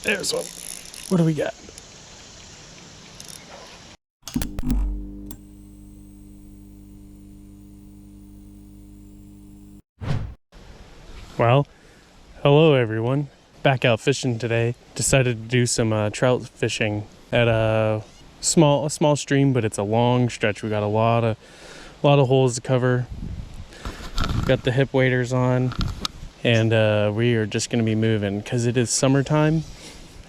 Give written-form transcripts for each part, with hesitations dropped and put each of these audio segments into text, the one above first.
There's one. What do we got? Well, hello everyone. Back out fishing today. Decided to do some trout fishing at a small stream, but it's a long stretch. We got a lot of holes to cover. Got the hip waders on, and we are just going to be moving because it is summertime,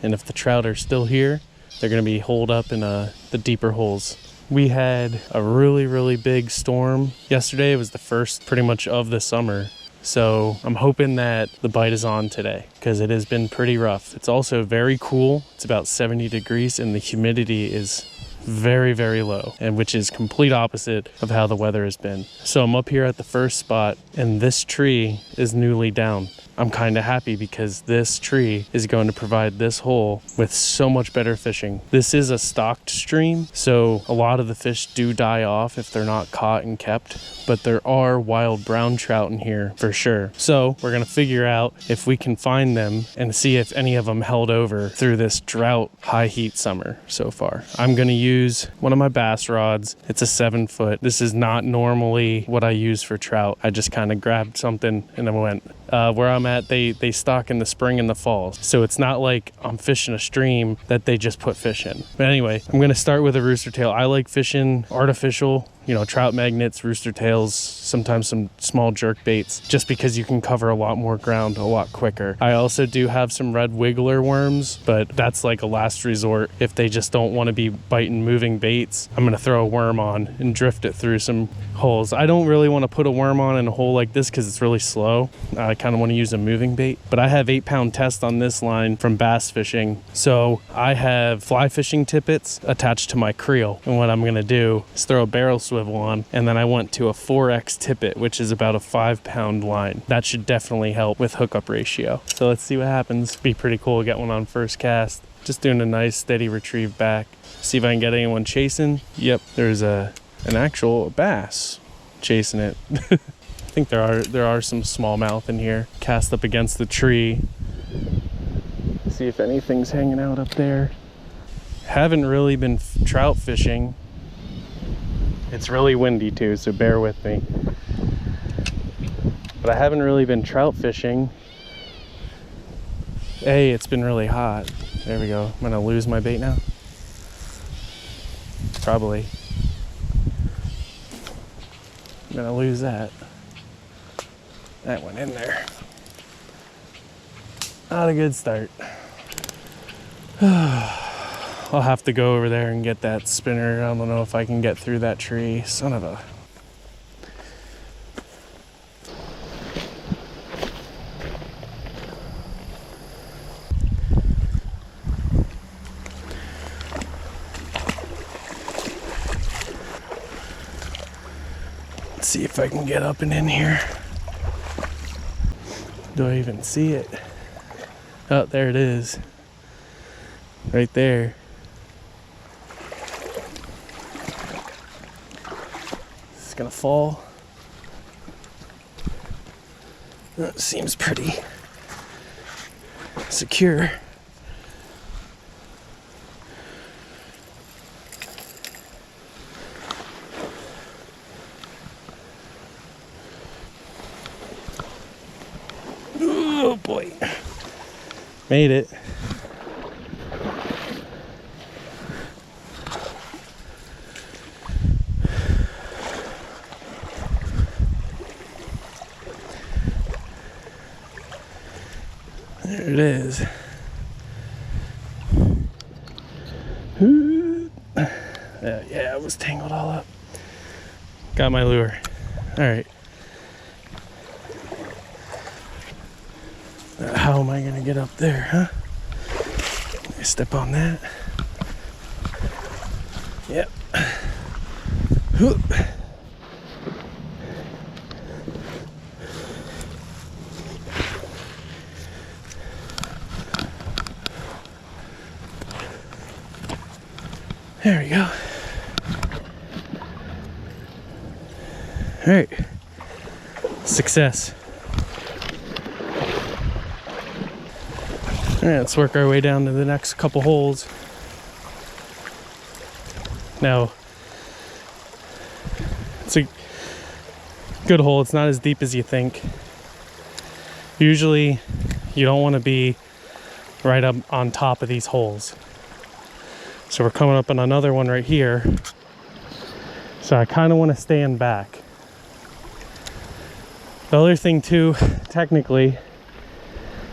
and if the trout are still here, they're going to be holed up in the deeper holes. We had a really big storm yesterday. It was the first pretty much of the summer. So I'm hoping that the bite is on today because it has been pretty rough. It's also very cool. It's about 70 degrees and the humidity is very low, and which is complete opposite of how the weather has been. So I'm up here at the first spot and this tree is newly down. I'm kind of happy because this tree is going to provide this hole with so much better fishing. This is a stocked stream, so a lot of the fish do die off if they're not caught and kept, but there are wild brown trout in here for sure. So we're gonna figure out if we can find them and see if any of them held over through this drought high heat summer so far. I'm gonna use one of my bass rods. It's a 7-foot. This is not normally what I use for trout. I just kind of grabbed something and I went. Where I'm at, they stock in the spring and the fall. So it's not like I'm fishing a stream that they just put fish in. But anyway, I'm gonna start with a rooster tail. I like fishing artificial, you know, trout magnets, rooster tails, sometimes some small jerk baits, just because you can cover a lot more ground a lot quicker. I also do have some red wiggler worms, but that's like a last resort. If they just don't want to be biting moving baits, I'm gonna throw a worm on and drift it through some holes. I don't really want to put a worm on in a hole like this because it's really slow. I kind of want to use a moving bait, but I have 8-pound test on this line from bass fishing. So I have fly fishing tippets attached to my creel. And what I'm gonna do is throw a barrel swivel on, and then I went to a 4X tippet, which is about a 5-pound line. That should definitely help with hookup ratio. So let's see what happens. Be pretty cool to get one on first cast. Just doing a nice steady retrieve back. See if I can get anyone chasing. Yep, there's an actual bass chasing it. I think there are some smallmouth in here. Cast up against the tree. See if anything's hanging out up there. Haven't really been trout fishing. It's really windy too, so bear with me. But I haven't really been trout fishing. Hey, it's been really hot. There we go. I'm gonna lose my bait now. Probably. I'm gonna lose that. That went in there. Not a good start. I'll have to go over there and get that spinner. I don't know if I can get through that tree. Son of a... Let's see if I can get up and in here. Do I even see it? Oh, there it is. Right there. It's gonna fall. That seems pretty secure. Oh boy. Made it. There it is. Yeah, it was tangled all up. Got my lure. All right. How am I gonna get up there, huh? I step on that. Yep. Whoop. There we go. All right. Success. All right, let's work our way down to the next couple holes. Now, it's a good hole. It's not as deep as you think. Usually, you don't want to be right up on top of these holes. So we're coming up on another one right here. So I kind of want to stand back. The other thing too, technically,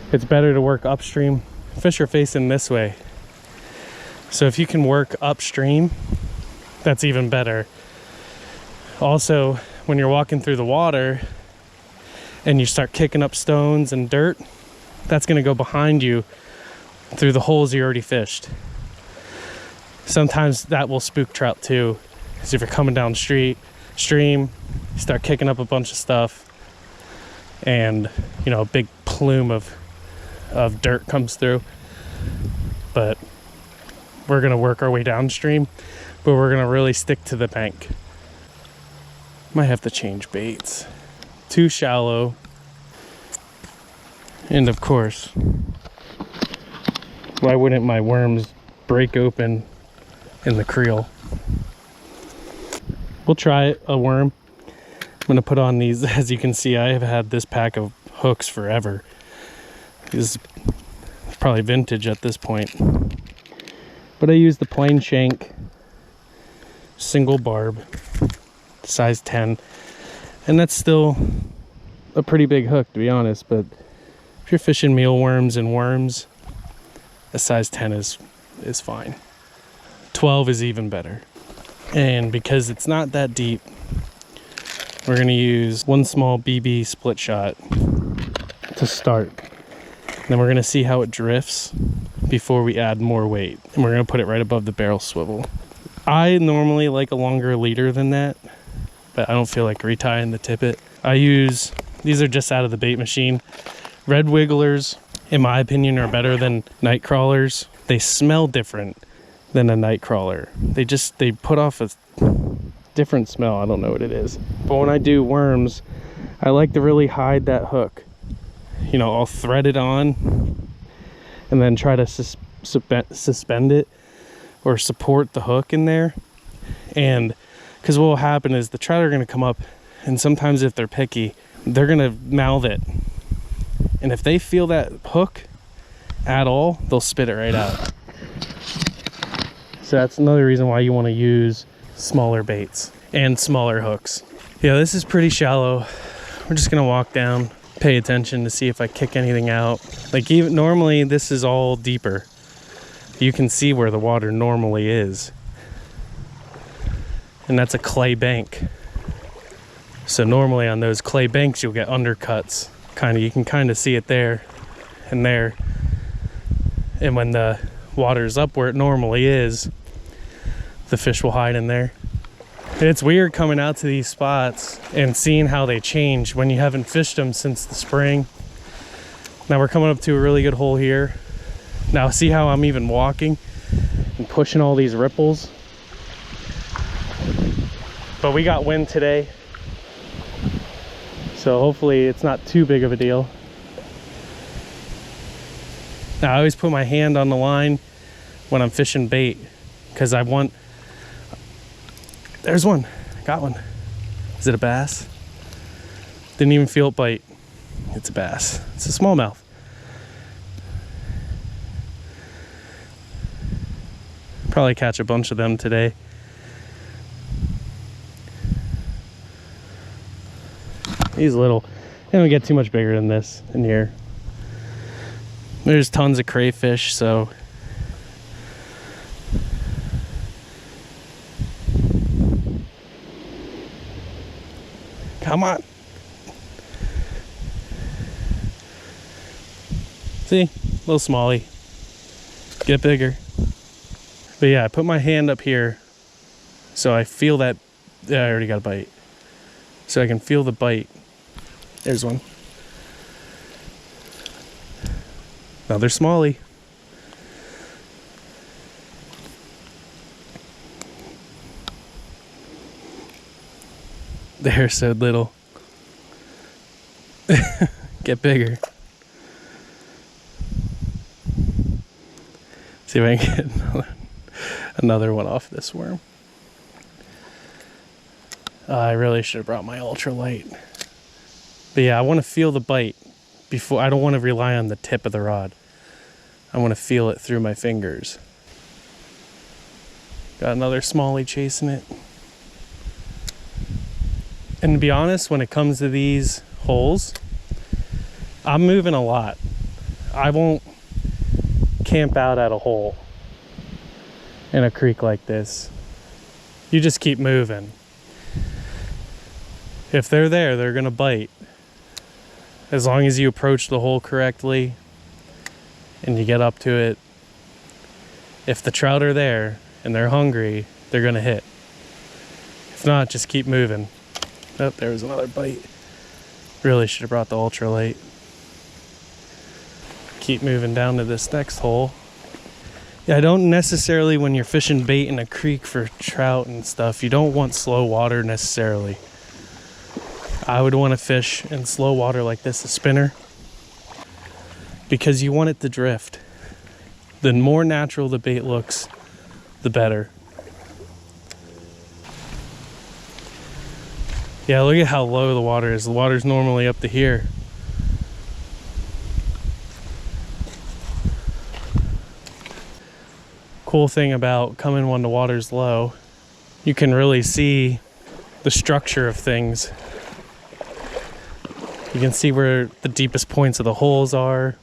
it's better to work upstream. Fish are facing this way. So if you can work upstream, that's even better. Also, when you're walking through the water and you start kicking up stones and dirt, that's going to go behind you through the holes you already fished. Sometimes that will spook trout too, because if you're coming down stream, you start kicking up a bunch of stuff, and you know, a big plume of dirt comes through. But we're gonna work our way downstream, but we're gonna really stick to the bank. Might have to change baits. Too shallow. And of course, why wouldn't my worms break open in the creel? We'll try a worm. I'm gonna put on these. As you can see, I have had this pack of hooks forever. This is probably vintage at this point. But I use the plain shank, single barb, size 10. And that's still a pretty big hook, to be honest. But if you're fishing mealworms and worms, a size 10 is fine. 12 is even better. And because it's not that deep, we're going to use one small BB split shot to start. Then we're going to see how it drifts before we add more weight. And we're going to put it right above the barrel swivel. I normally like a longer leader than that, but I don't feel like retying the tippet. These are just out of the bait machine. Red wigglers, in my opinion, are better than night crawlers. They smell different than a night crawler. They put off a different smell. I don't know what it is. But when I do worms, I like to really hide that hook. You know, I'll thread it on and then try to suspend it or support the hook in there. And because what will happen is the trout are going to come up, and sometimes if they're picky, they're going to mouth it. And if they feel that hook at all, they'll spit it right out. So that's another reason why you want to use smaller baits and smaller hooks. Yeah, this is pretty shallow. We're just gonna walk down, pay attention to see if I kick anything out. Like, even normally this is all deeper. You can see where the water normally is. And that's a clay bank. So normally on those clay banks you'll get undercuts. You can kind of see it there and there. And when the water's up where it normally is, the fish will hide in there. And it's weird coming out to these spots and seeing how they change when you haven't fished them since the spring. Now we're coming up to a really good hole here. Now see how I'm even walking and pushing all these ripples? But we got wind today, so hopefully it's not too big of a deal. Now I always put my hand on the line when I'm fishing bait, because I want... There's one. Got one. Is it a bass? Didn't even feel it bite. It's a bass. It's a smallmouth. Probably catch a bunch of them today. These little, they don't get too much bigger than this in here. There's tons of crayfish, so come on. See, little smallie. Get bigger. But yeah, I put my hand up here so I feel that. Yeah, I already got a bite. So I can feel the bite. There's one. Another smallie. They're so little. Get bigger. See if I can get another one off this worm. I really should have brought my ultralight. But yeah, I want to feel the bite before. I don't want to rely on the tip of the rod. I want to feel it through my fingers. Got another smallie chasing it. And to be honest, when it comes to these holes, I'm moving a lot. I won't camp out at a hole in a creek like this. You just keep moving. If they're there, they're gonna bite. As long as you approach the hole correctly and you get up to it. If the trout are there and they're hungry, they're gonna hit. If not, just keep moving. Oh, there was another bite. Really should have brought the ultralight. Keep moving down to this next hole. Yeah, I don't necessarily, when you're fishing bait in a creek for trout and stuff, you don't want slow water necessarily. I would want to fish in slow water like this, a spinner, because you want it to drift. The more natural the bait looks, the better. Yeah, look at how low the water is. The water's normally up to here. Cool thing about coming when the water's low, you can really see the structure of things. You can see where the deepest points of the holes are.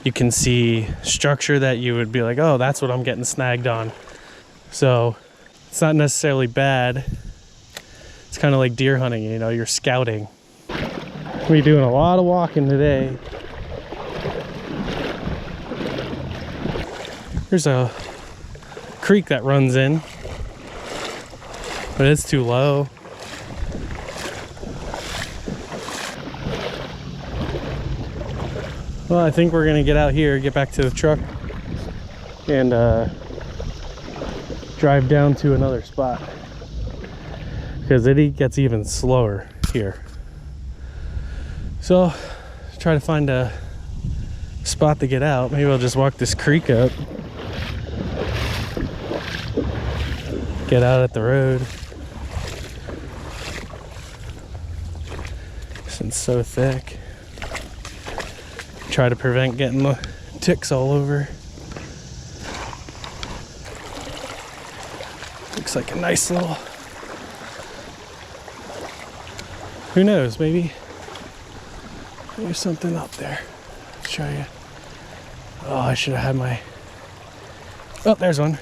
You can see structure that you would be like, oh, that's what I'm getting snagged on. So it's not necessarily bad. It's kind of like deer hunting, you know, you're scouting. We're doing a lot of walking today. There's a creek that runs in, but it's too low. Well, I think we're gonna get out here, get back to the truck, and drive down to another spot, because it gets even slower here. So try to find a spot to get out. Maybe I'll just walk this creek up, get out at the road. Since it's so thick, try to prevent getting the ticks all over. Looks like a nice little, who knows, maybe there's something up there. Let's show you. Oh, I should have had my, oh, there's one.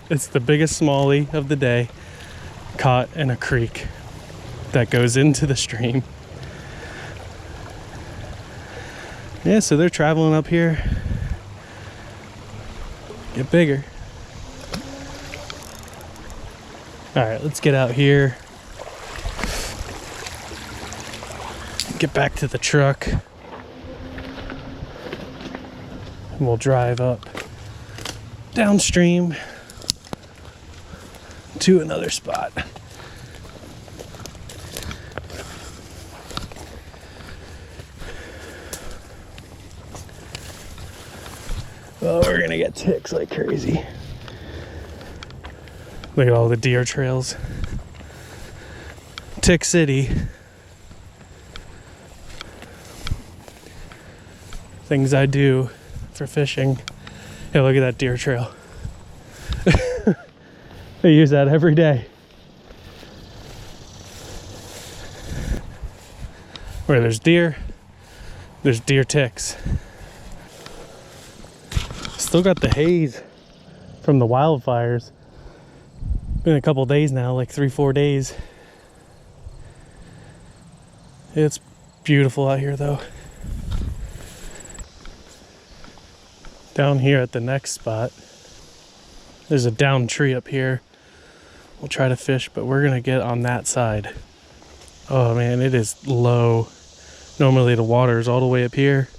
It's the biggest smallie of the day, caught in a creek that goes into the stream. Yeah, so they're traveling up here. Get bigger. All right, let's get out here. Get back to the truck. And we'll drive up downstream to another spot. Oh, we're gonna get ticks like crazy. Look at all the deer trails. Tick City. Things I do for fishing. Yeah, look at that deer trail. I use that every day. Where there's deer ticks. Still got the haze from the wildfires. Been a couple days now, like 3-4 days. It's beautiful out here though. Down here at the next spot, there's a downed tree up here. We'll try to fish, but we're gonna get on that side. Oh man, it is low. Normally the water is all the way up here.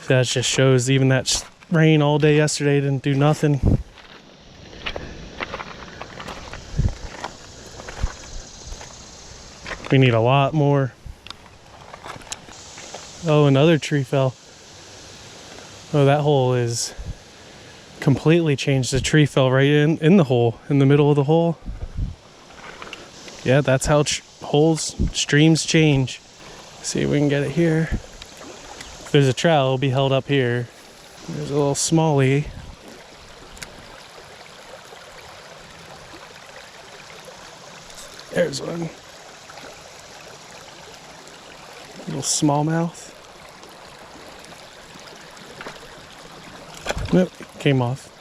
That just shows even that rain all day yesterday didn't do nothing. We need a lot more. Oh, another tree fell. Oh, that hole is completely changed. The tree fell right in the hole, in the middle of the hole. Yeah, that's how streams change. See if we can get it here. If there's a trout, it'll be held up here. There's a little smallie. There's one. Little smallmouth. Nope, came off.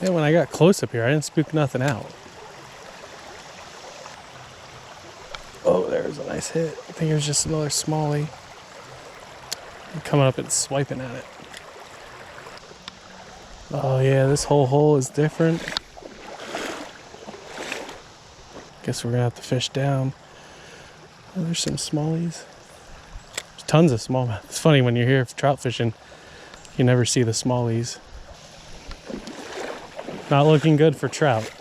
Yeah, when I got close up here, I didn't spook nothing out. Oh, there's a nice hit. I think it was just another smallie. I'm coming up and swiping at it. Oh yeah, this whole hole is different. Guess we're gonna have to fish down. Oh, there's some smallies. There's tons of smallmouth. It's funny when you're here trout fishing, you never see the smallies. Not looking good for trout.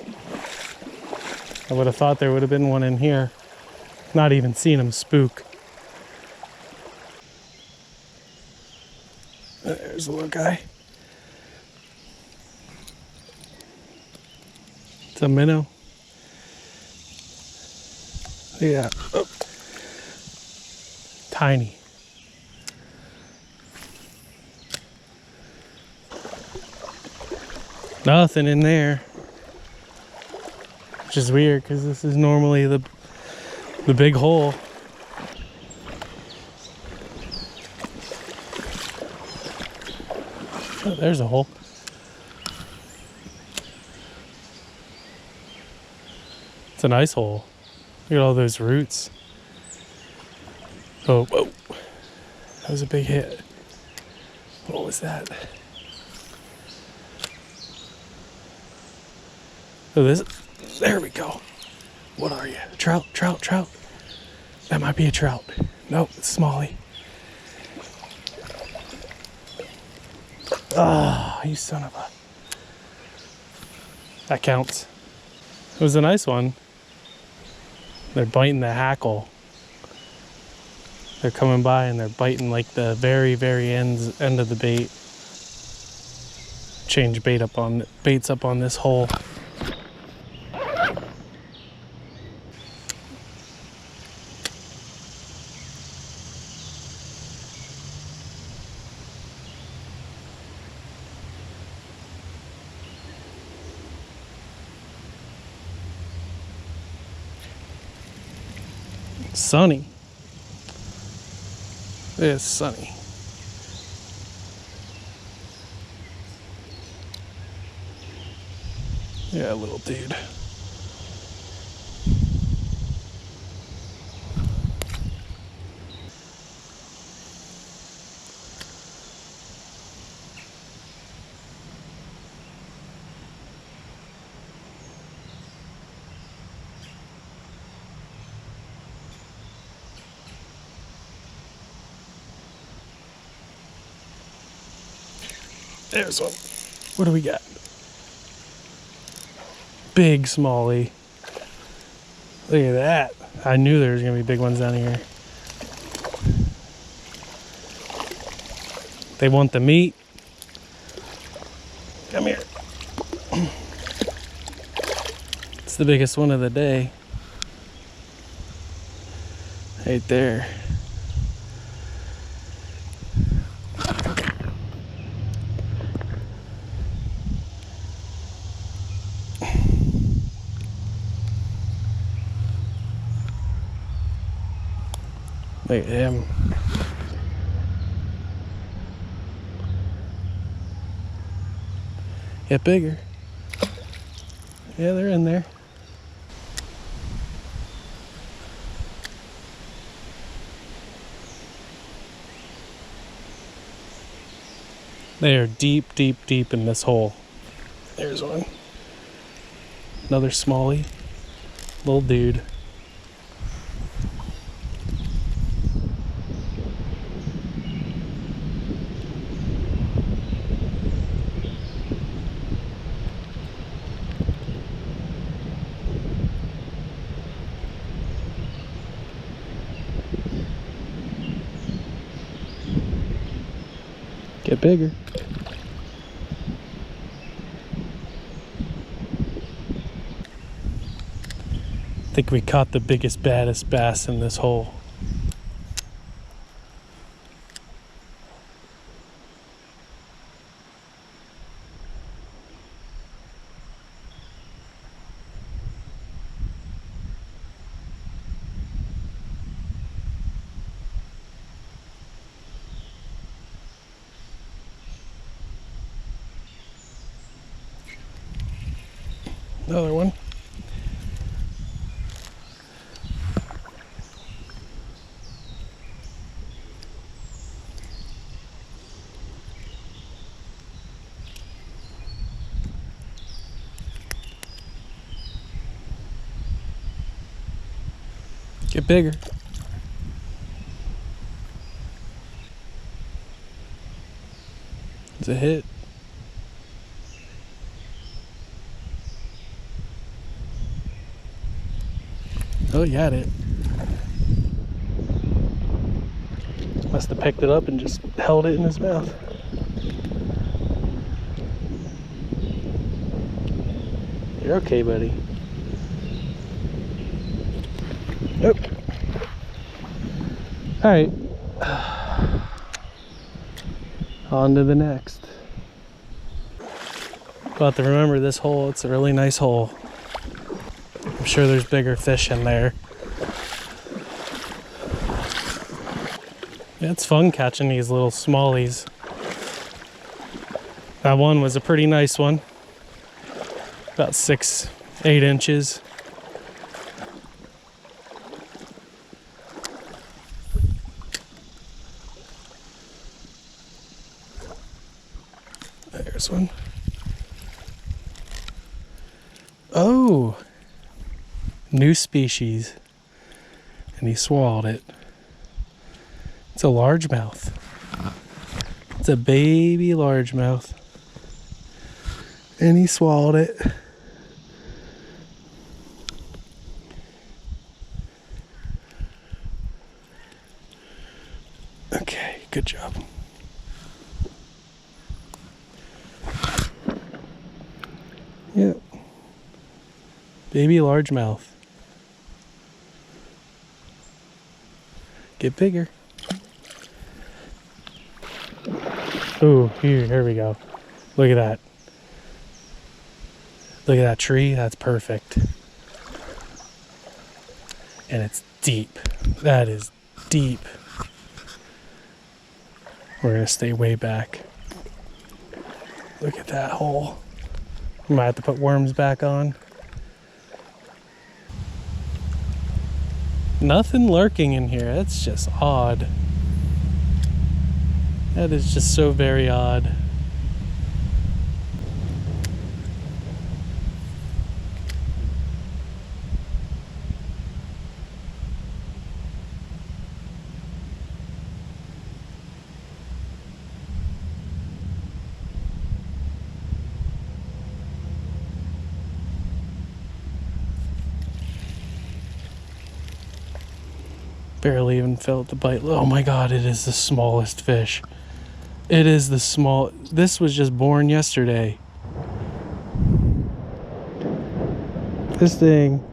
I would have thought there would have been one in here. Not even seen them spook. There's a little guy. It's a minnow. Yeah. Oh. Tiny. Nothing in there. Which is weird because this is normally the big hole. Oh, there's a hole. It's a nice hole. Look at all those roots. Oh, whoa. That was a big hit. What was that? Oh, there we go. What are you? Trout, trout, trout. That might be a trout. Nope, it's smallie. Ah, you son of a... That counts. It was a nice one. They're biting the hackle. They're coming by and they're biting like the very, very end of the bait. Change baits up on this hole. Sunny. It's sunny. Yeah, little dude. There's one. What do we got? Big smallie. Look at that. I knew there was gonna be big ones down here. They want the meat. Come here. It's the biggest one of the day. Right there. Look at him. Get bigger. Yeah, they're in there. They are deep, deep, deep in this hole. There's one. Another smallie. Little dude. Get bigger. I think we caught the biggest, baddest bass in this hole. Another one. Get bigger. It's a hit. Oh, you had it. Must have picked it up and just held it in his mouth. You're okay, buddy. Nope. All right. On to the next. But to remember this hole, it's a really nice hole. I'm sure there's bigger fish in there. Yeah, it's fun catching these little smallies. That one was a pretty nice one. About 6-8 inches. There's one. Oh! New species. And he swallowed it. It's a largemouth. It's a baby largemouth. And he swallowed it. Okay, good job. Yep. Baby largemouth. Get bigger. Ooh, here we go. Look at that. Look at that tree. That's perfect. And it's deep. That is deep. We're gonna stay way back. Look at that hole. I might have to put worms back on. Nothing lurking in here. That's just odd. That is just so very odd. Barely even felt the bite. Oh my God, it is the smallest fish. It is the small. This was just born yesterday. This thing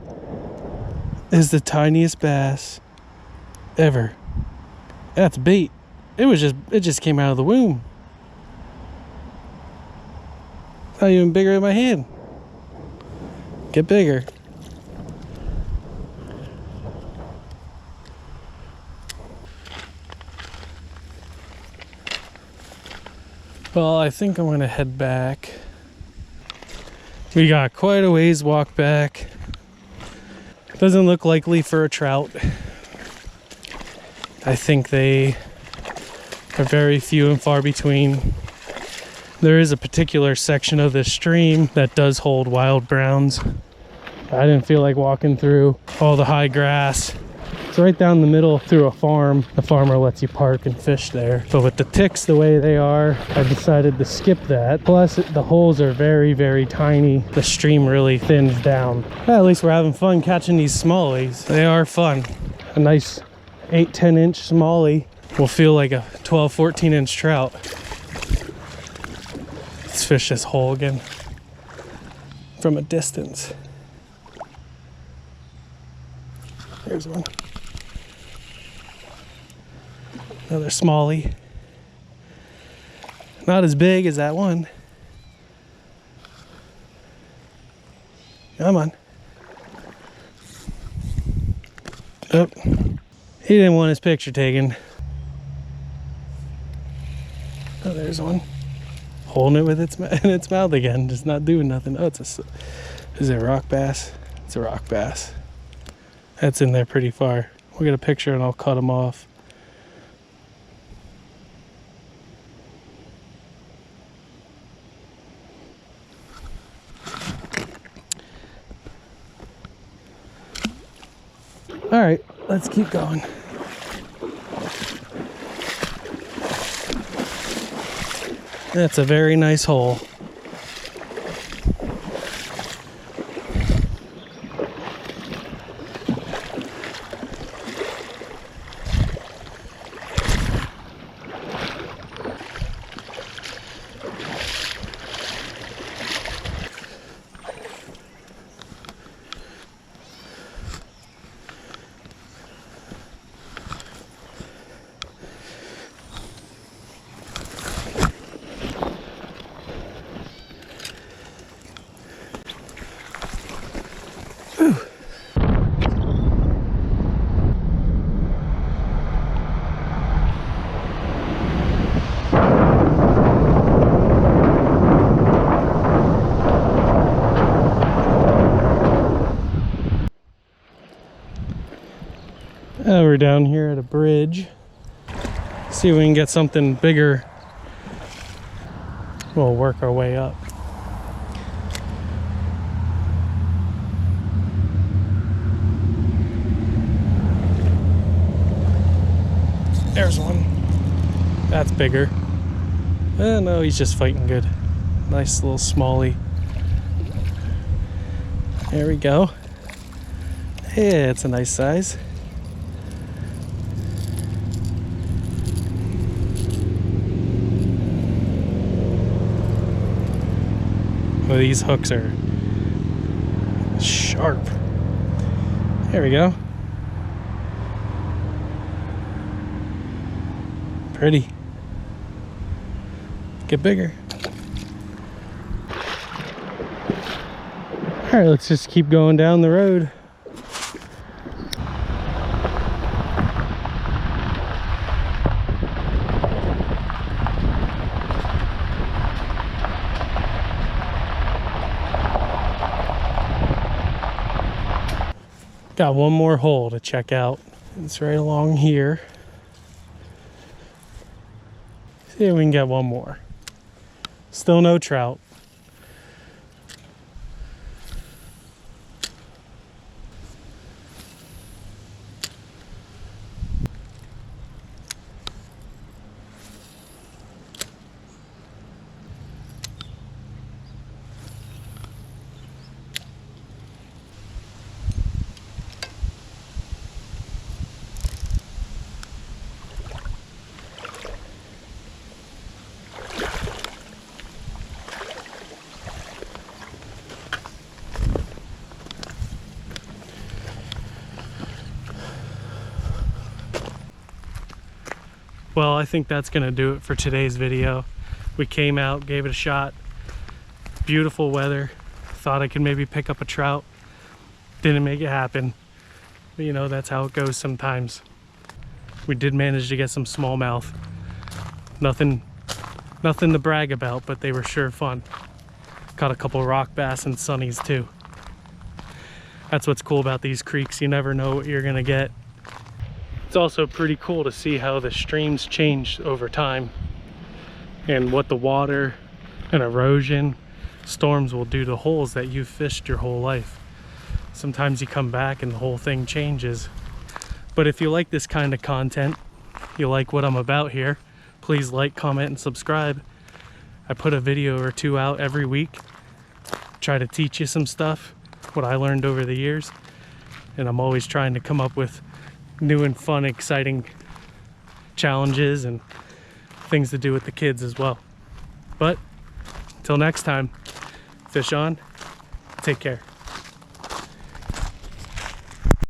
is the tiniest bass ever. That's bait. It just came out of the womb. Not even bigger than my hand. Get bigger. Well, I think I'm gonna head back. We got quite a ways walk back. Doesn't look likely for a trout. I think they are very few and far between. There is a particular section of this stream that does hold wild browns. I didn't feel like walking through all the high grass. It's right down the middle through a farm. The farmer lets you park and fish there. But with the ticks the way they are, I decided to skip that. Plus, the holes are very, very tiny. The stream really thins down. Well, at least we're having fun catching these smallies. They are fun. A nice 8-10 inch smallie will feel like a 12-14 inch trout. Let's fish this hole again from a distance. There's one. Another smallie. Not as big as that one. Come on. Oh, he didn't want his picture taken. Oh, there's one. Holding it with in its mouth again, just not doing nothing. Oh, is it a rock bass? It's a rock bass. That's in there pretty far. We'll get a picture and I'll cut them off. All right, let's keep going. That's a very nice hole. We're down here at a bridge. See if we can get something bigger. We'll work our way up. There's one. That's bigger. No, he's just fighting good. Nice little smallie. There we go. Yeah, it's a nice size. Well, these hooks are sharp. There we go. Pretty. Get bigger. All right, let's just keep going down the road. Got one more hole to check out. It's right along here. See if we can get one more. Still no trout. Well, I think that's gonna do it for today's video. We came out, gave it a shot. Beautiful weather. Thought I could maybe pick up a trout. Didn't make it happen. But you know, that's how it goes sometimes. We did manage to get some smallmouth. Nothing to brag about, but they were sure fun. Caught a couple rock bass and sunnies too. That's what's cool about these creeks. You never know what you're gonna get. It's also pretty cool to see how the streams change over time and what the water and erosion, storms will do to holes that you've fished your whole life. Sometimes you come back and the whole thing changes. But if you like this kind of content, you like what I'm about here, please like, comment, and subscribe. I put a video or two out every week. Try to teach you some stuff, what I learned over the years. And I'm always trying to come up with new and fun, exciting challenges and things to do with the kids as well. But Till next time, fish on, take care.